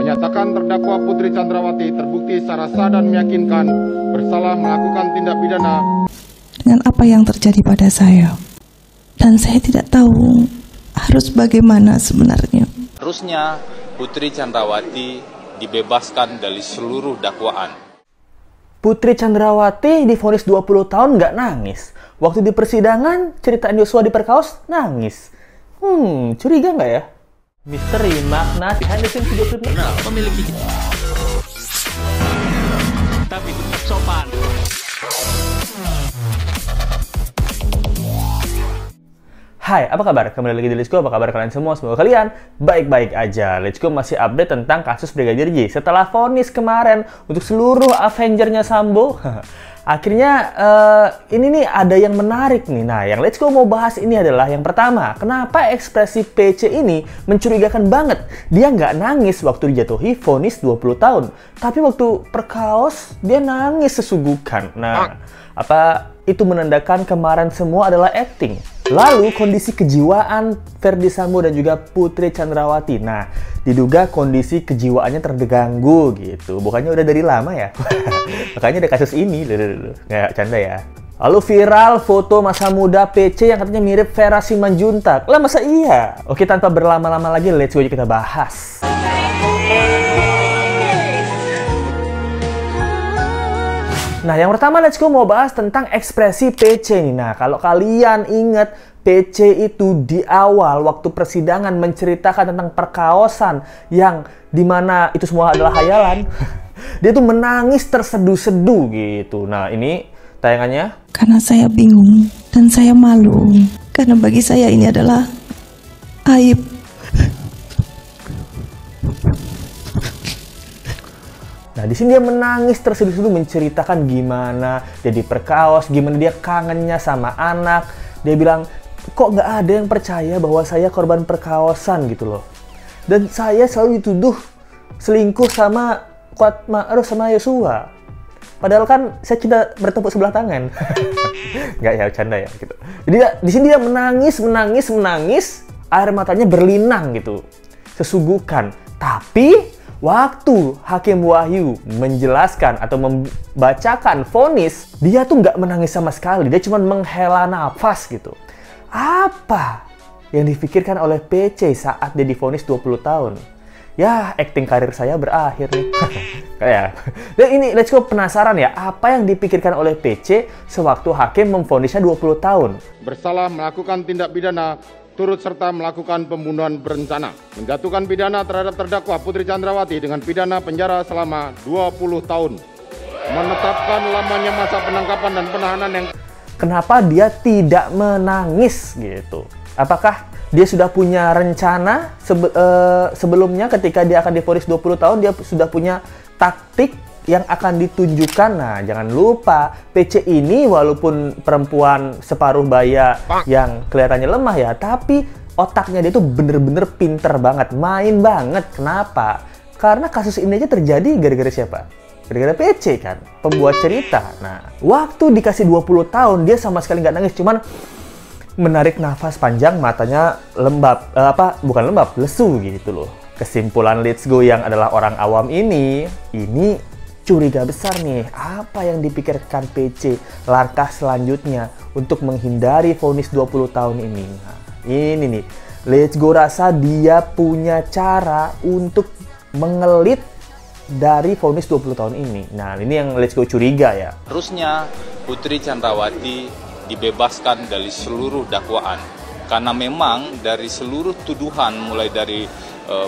menyatakan terdakwa Putri Chandrawati terbukti secara sah dan meyakinkan bersalah melakukan tindak pidana dengan apa yang terjadi pada saya. Dan saya tidak tahu harus bagaimana sebenarnya. Harusnya Putri Chandrawati dibebaskan dari seluruh dakwaan. Putri Chandrawati divonis 20 tahun nggak nangis. Waktu di persidangan, ceritaan Yosua diperkaos, nangis. Curiga nggak ya? Misteri makna behind the scenes video klip memiliki tapi tetap sopan. Hai, apa kabar? Kembali lagi di Let's Go. Apa kabar kalian semua? Semoga kalian baik-baik aja. Let's Go masih update tentang kasus Brigadir J. Setelah vonis kemarin untuk seluruh Avenger-nya Sambo, akhirnya ini nih ada yang menarik nih. Nah, yang Let's Go mau bahas ini adalah yang pertama, kenapa ekspresi PC ini mencurigakan banget. Dia nggak nangis waktu dijatuhi vonis 20 tahun, tapi waktu perkaos dia nangis sesugukan. Nah, apa itu menandakan kemarin semua adalah acting? Lalu kondisi kejiwaan Ferdy Sambo dan juga Putri Chandrawati. Nah, diduga kondisi kejiwaannya terganggu gitu. Bukannya udah dari lama ya? Makanya ada kasus ini. Nggak canda ya. Lalu viral foto masa muda PC yang katanya mirip Vera Simanjuntak. Lah masa iya? Oke, tanpa berlama-lama lagi, let's go aja kita bahas. Nah, yang pertama let's go mau bahas tentang ekspresi PC nih. Nah, kalau kalian ingat, PC itu di awal waktu persidangan menceritakan tentang perkaosan yang dimana itu semua adalah hayalan. Dia tuh menangis terseduh-seduh gitu. Nah, ini tayangannya. Karena saya bingung dan saya malu. Karena bagi saya ini adalah aib. Nah, di sini dia menangis terseduh-seduh menceritakan gimana dia diperkaos, gimana dia kangennya sama anak. Dia bilang, kok nggak ada yang percaya bahwa saya korban perkaosan gitu loh. Dan saya selalu dituduh selingkuh sama Kuat Ma'ruf sama Yosua. Padahal kan saya tidak bertepuk sebelah tangan. Nggak ya, canda ya gitu. Jadi di sini dia menangis, air matanya berlinang gitu. Sesugukan. Tapi waktu Hakim Wahyu menjelaskan atau membacakan vonis, dia tuh nggak menangis sama sekali. Dia cuma menghela nafas gitu. Apa yang dipikirkan oleh PC saat dia divonis 20 tahun? Ya, acting karir saya berakhir nih. Kayak. Dan ini let's go penasaran ya, apa yang dipikirkan oleh PC sewaktu hakim memvonisnya 20 tahun? bersalah melakukan tindak pidana turut serta melakukan pembunuhan berencana, menjatuhkan pidana terhadap terdakwa Putri Chandrawati dengan pidana penjara selama 20 tahun, menetapkan lamanya masa penangkapan dan penahanan yang... Kenapa dia tidak menangis gitu? Apakah dia sudah punya rencana sebelumnya ketika dia akan divonis 20 tahun, dia sudah punya taktik yang akan ditunjukkan? Nah, jangan lupa, PC ini walaupun perempuan separuh baya yang kelihatannya lemah ya, tapi otaknya dia tuh bener-bener pinter banget, main banget. Kenapa? Karena kasus ini aja terjadi gara-gara siapa? Gara-gara PC kan, pembuat cerita. Nah, waktu dikasih 20 tahun, dia sama sekali nggak nangis, cuman menarik nafas panjang, matanya lembab, bukan lembab, lesu gitu loh. Kesimpulan let's go yang adalah orang awam ini curiga besar nih, apa yang dipikirkan PC langkah selanjutnya untuk menghindari vonis 20 tahun ini. Nah, ini nih, let's go rasa dia punya cara untuk mengelit dari vonis 20 tahun ini. Nah, ini yang let's go curiga ya. Harusnya Putri Chandrawati dibebaskan dari seluruh dakwaan. Karena memang dari seluruh tuduhan, mulai dari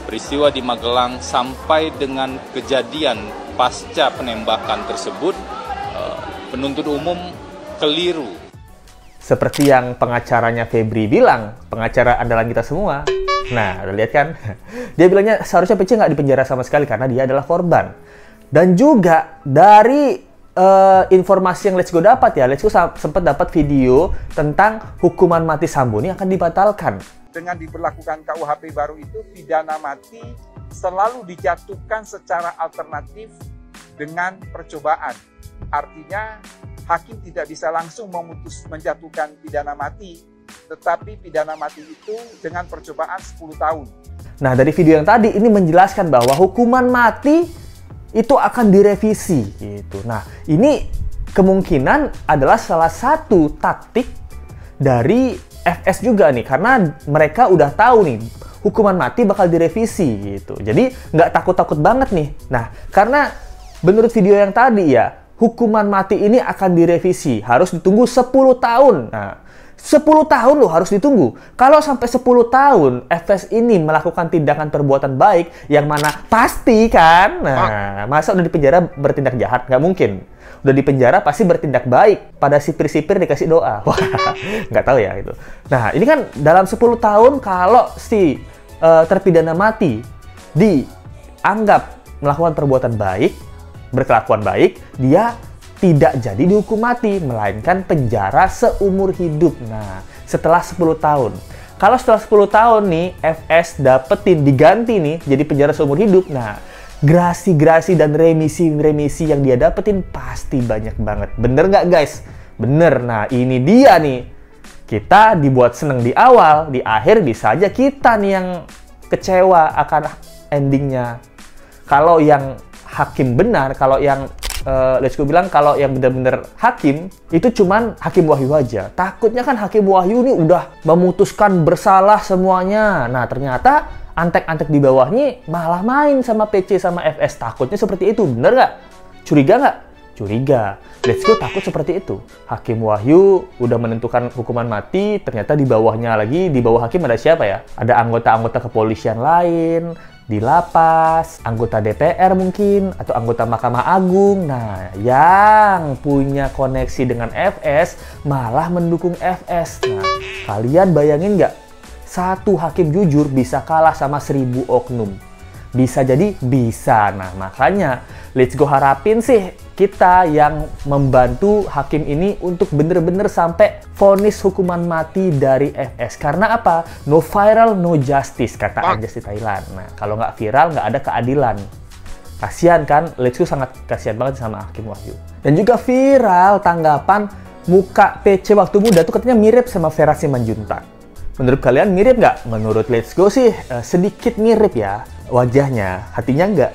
peristiwa di Magelang sampai dengan kejadian pasca penembakan tersebut, penuntut umum keliru. Seperti yang pengacaranya Febri bilang, pengacara andalan kita semua. Nah, udah lihat kan? Dia bilangnya seharusnya PC nggak dipenjara sama sekali karena dia adalah korban. Dan juga dari informasi yang Let's Go dapat ya, Let's Go sempat dapat video tentang hukuman mati Sambo ini akan dibatalkan. Dengan diberlakukan KUHP baru itu, pidana mati selalu dijatuhkan secara alternatif dengan percobaan. Artinya, hakim tidak bisa langsung menjatuhkan pidana mati, tetapi pidana mati itu dengan percobaan 10 tahun. Nah, dari video yang tadi ini menjelaskan bahwa hukuman mati itu akan direvisi gitu. Nah, ini kemungkinan adalah salah satu taktik dari FS juga nih, karena mereka udah tahu nih hukuman mati bakal direvisi gitu. Jadi nggak takut-takut banget nih. Nah, karena menurut video yang tadi ya, hukuman mati ini akan direvisi, harus ditunggu 10 tahun. Nah, 10 tahun loh harus ditunggu. Kalau sampai 10 tahun FS ini melakukan tindakan perbuatan baik, yang mana pasti kan, nah, masa udah di penjara bertindak jahat? Nggak mungkin. Udah di penjara pasti bertindak baik. Pada sipir-sipir dikasih doa. Wah, nggak tahu ya itu. Nah, ini kan dalam 10 tahun kalau si terpidana mati dianggap melakukan perbuatan baik, berkelakuan baik, dia tidak jadi dihukum mati, melainkan penjara seumur hidup. Nah, setelah 10 tahun. Kalau setelah 10 tahun nih, FS dapetin diganti nih, jadi penjara seumur hidup. Nah, gerasi-gerasi dan remisi-remisi yang dia dapetin pasti banyak banget. Bener nggak guys? Bener. Nah, ini dia nih. Kita dibuat seneng di awal, di akhir bisa aja kita nih yang kecewa akan endingnya. Kalau yang hakim benar, kalau yang let's go bilang kalau yang benar-benar hakim itu cuman Hakim Wahyu aja. Takutnya kan Hakim Wahyu ini udah memutuskan bersalah semuanya. Nah, ternyata antek-antek di bawahnya malah main sama PC sama FS. Takutnya seperti itu, bener nggak? Curiga nggak? Curiga. Let's go takut seperti itu. Hakim Wahyu udah menentukan hukuman mati, ternyata di bawahnya lagi, di bawah hakim ada siapa ya? Ada anggota-anggota kepolisian lain, di lapas, anggota DPR mungkin, atau anggota Mahkamah Agung. Nah, yang punya koneksi dengan FS malah mendukung FS. Nah, kalian bayangin nggak? Satu hakim jujur bisa kalah sama 1000 oknum. Bisa jadi? Bisa. Nah, makanya let's go harapin sih kita yang membantu hakim ini untuk bener-bener sampai vonis hukuman mati dari FS. Karena apa? No viral, no justice, kata Anjas di Thailand. Nah, kalau nggak viral, nggak ada keadilan. Kasian kan? Let's go sangat kasihan banget sama Hakim Wahyu. Dan juga viral tanggapan muka PC waktu muda tuh katanya mirip sama Vera Simanjuntak. Menurut kalian mirip nggak? Menurut Let's Go sih sedikit mirip ya wajahnya, hatinya nggak.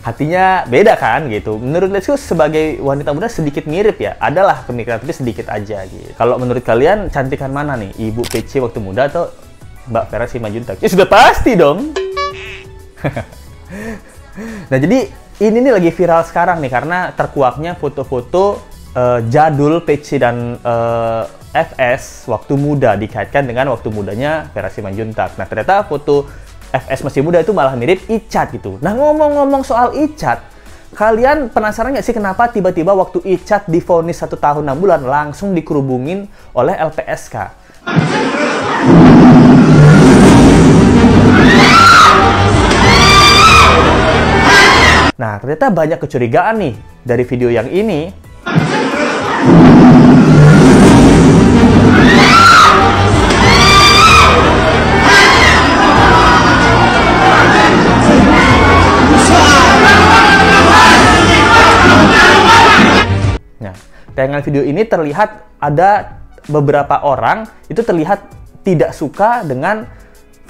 Hatinya beda kan gitu. Menurut Let's Go sebagai wanita muda sedikit mirip ya. Adalah pemikiran tapi sedikit aja gitu. Kalau menurut kalian cantikan mana nih? Ibu PC waktu muda atau Mbak Vera Simanjuntak? Ya sudah pasti dong. Nah, jadi ini nih lagi viral sekarang nih karena terkuaknya foto-foto jadul PC dan FS waktu muda dikaitkan dengan waktu mudanya Vera Simanjuntak. Nah, ternyata foto FS masih muda itu malah mirip Icat gitu. Nah, ngomong-ngomong soal Icat, kalian penasaran nggak sih kenapa tiba-tiba waktu Icat divonis 1 tahun 6 bulan langsung dikerubungin oleh LPSK? Nah, ternyata banyak kecurigaan nih dari video yang ini. Nah, tayangan video ini terlihat ada beberapa orang itu terlihat tidak suka dengan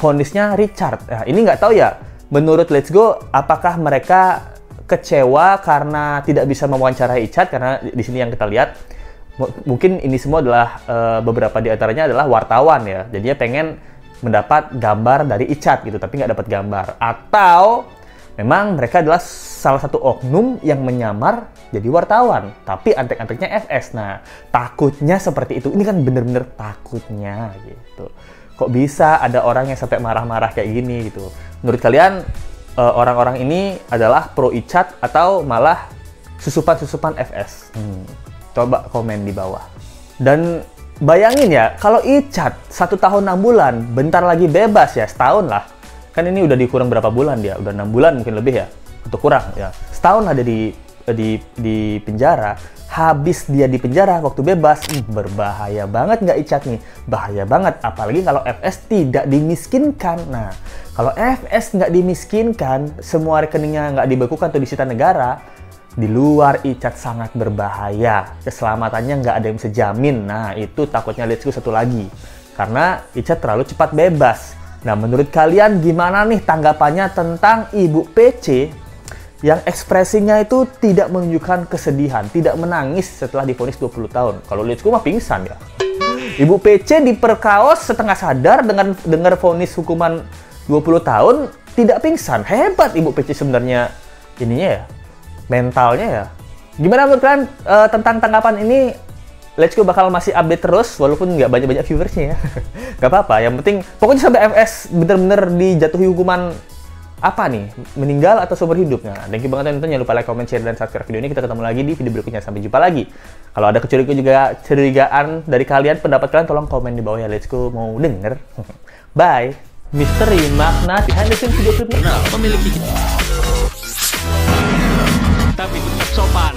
vonisnya Richard. Nah, ini nggak tahu ya, menurut Let's Go, apakah mereka kecewa karena tidak bisa mewawancarai Icat? Karena di sini yang kita lihat, mungkin ini semua adalah beberapa di antaranya adalah wartawan ya. Jadinya pengen mendapat gambar dari Icat gitu, tapi nggak dapat gambar. Atau memang mereka adalah salah satu oknum yang menyamar jadi wartawan, tapi antek-anteknya FS. Nah, takutnya seperti itu. Ini kan bener-bener takutnya gitu. Kok bisa ada orang yang sampai marah-marah kayak gini gitu? Menurut kalian orang-orang ini adalah pro Icat atau malah susupan-susupan FS? Coba komen di bawah. Dan bayangin ya, kalau Icat 1 tahun 6 bulan, bentar lagi bebas ya, setahun lah. Kan ini udah dikurang berapa bulan dia? Udah 6 bulan mungkin lebih ya? Atau kurang ya? Setahun ada di penjara. Habis dia di penjara, waktu bebas, berbahaya banget nggak Icat nih? Bahaya banget, apalagi kalau FS tidak dimiskinkan. Nah, kalau FS nggak dimiskinkan, semua rekeningnya nggak dibekukan atau disita negara, di luar Icat sangat berbahaya. Keselamatannya nggak ada yang bisa jamin. Nah, itu takutnya Let's Go satu lagi. Karena Icat terlalu cepat bebas. Nah, menurut kalian gimana nih tanggapannya tentang Ibu PC yang ekspresinya itu tidak menunjukkan kesedihan, tidak menangis setelah divonis 20 tahun. Kalau Lechku mah pingsan ya. Ibu PC diperkaos setengah sadar dengan dengar vonis hukuman 20 tahun, tidak pingsan. Hebat Ibu PC sebenarnya ininya ya, mentalnya ya. Gimana menurut kalian tentang tanggapan ini? Lechku bakal masih update terus, walaupun nggak banyak-banyak viewersnya ya. Nggak apa-apa, yang penting pokoknya sampai FS bener-bener dijatuhi hukuman apa nih? Meninggal atau seumur hidup? Nah, thank you banget teman-teman. Jangan lupa like, comment, share, dan subscribe video ini. Kita ketemu lagi di video berikutnya. Sampai jumpa lagi. Kalau ada kecurigaan dari kalian, pendapat kalian tolong komen di bawah ya. Lechku mau denger. Bye. Misteri makna behind the scenes video klip memiliki tapi tetap sopan.